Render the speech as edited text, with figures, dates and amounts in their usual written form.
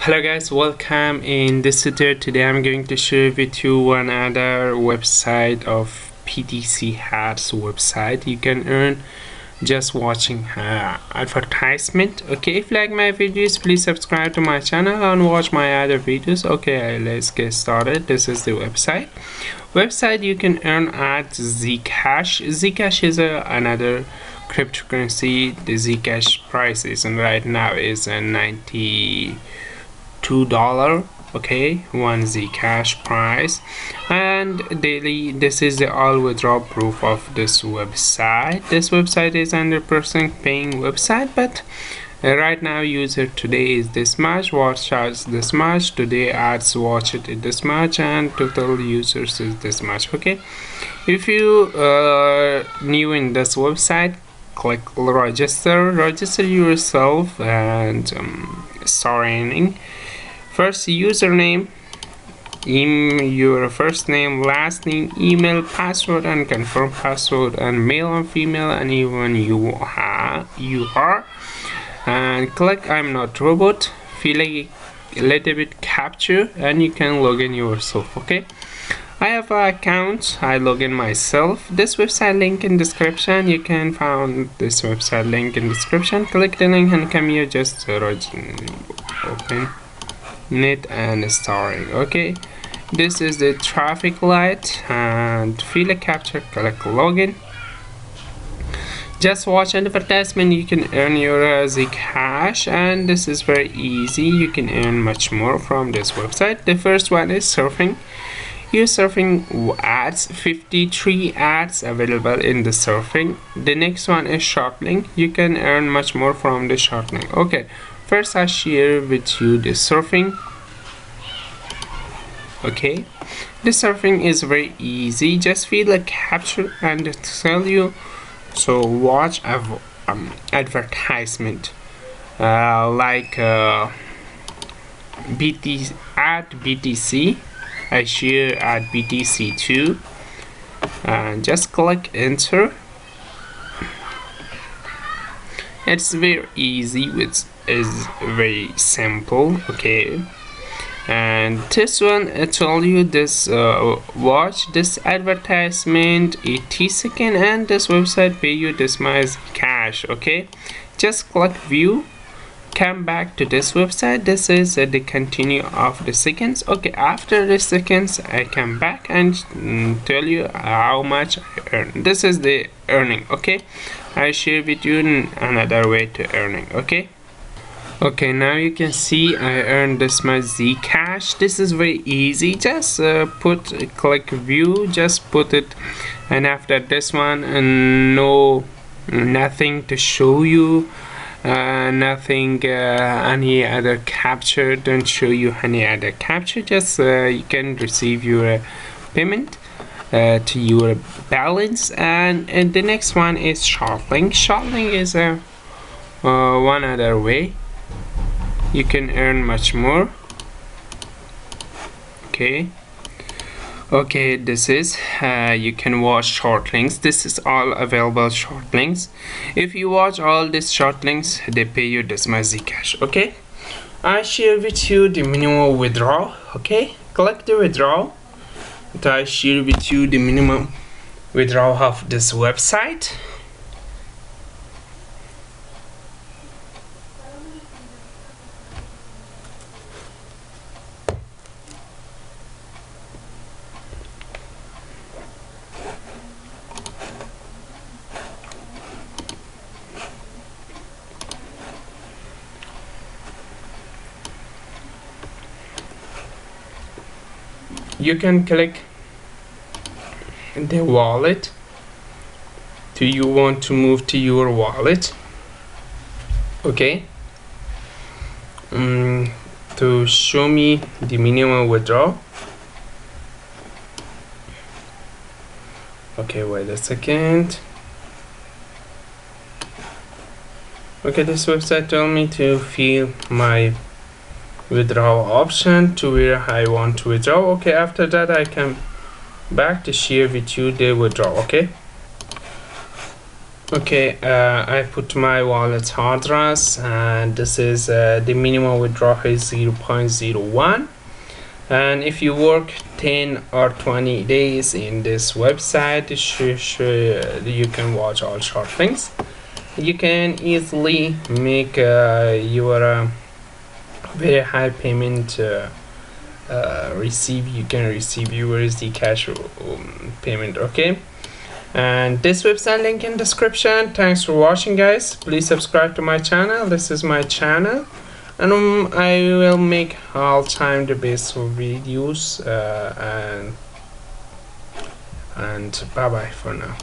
Hello guys, welcome. In this tutorial today I'm going to share with you one other website of PTC Ads website. You can earn just watching advertisement. Okay, if you like my videos, please subscribe to my channel and watch my other videos. Okay, let's get started. This is the website you can earn at Zcash. Zcash is another cryptocurrency. The Zcash price is right now is $92. Okay, one Zcash price, and daily. This is the all withdrawal proof of this website. This website is 100% paying website, but right now user today is this much, watch charge this much, today ads watch it this much, and total users is this much. Okay, if you new in this website, click register yourself and start earning. First, username, your first name, last name, email, password, and confirm password, and male and female, and even you are, and click I'm not robot, fill a little bit capture, and you can log in yourself. Okay, I have an account, I log in myself. This website link in description. You can find this website link in description. Click the link and come here, just open it and starting. Okay, this is the traffic light, and fill a capture, click login. Just watch advertisement. You can earn your Zcash, and this is very easy. You can earn much more from this website. The first one is surfing. Your surfing ads, 53 ads available in the surfing. The next one is shortening. You can earn much more from the shortening. Okay, first I share with you the surfing. Okay, the surfing is very easy. Just fill a capture and tell you. So watch advertisement like BT at BTC. I share at BTC too, and just click enter. It's very easy, which is very simple. Okay, and this one I told you this watch this advertisement 80 seconds, and this website pay you this much cash. Okay, just click view, come back to this website. This is the continue of the seconds. Okay, after the seconds I come back and tell you how much I earn. This is the earning. Okay, I share with you another way to earning. Okay, now you can see I earned this much Zcash. This is very easy. Just click view, just put it, and after this one, and nothing to show you, nothing any other capture, don't show you any other capture. Just you can receive your payment to your balance. And the next one is shortening. Shortening is one other way you can earn much more. Okay, this is you can watch short links. This is all available short links. If you watch all these short links, they pay you this much Zcash. Okay, I share with you the minimum withdrawal. Okay, click the withdrawal. I share with you the minimum withdrawal of this website. You can click the wallet. Do you want to move to your wallet? Okay, to show me the minimum withdrawal. Okay, wait a second. Okay, this website told me to fill my withdrawal option to where I want to withdraw. Okay, after that I come back to share with you the withdrawal. Okay, Okay, I put my wallet address, and this is the minimum withdrawal is 0.01. And if you work 10 or 20 days in this website, you can watch all short things. You can easily make your very high payment receive. You can receive USD cash payment. Okay, and this website link in description. Thanks for watching, guys. Please subscribe to my channel. This is my channel, and I will make all time the best videos, and bye bye for now.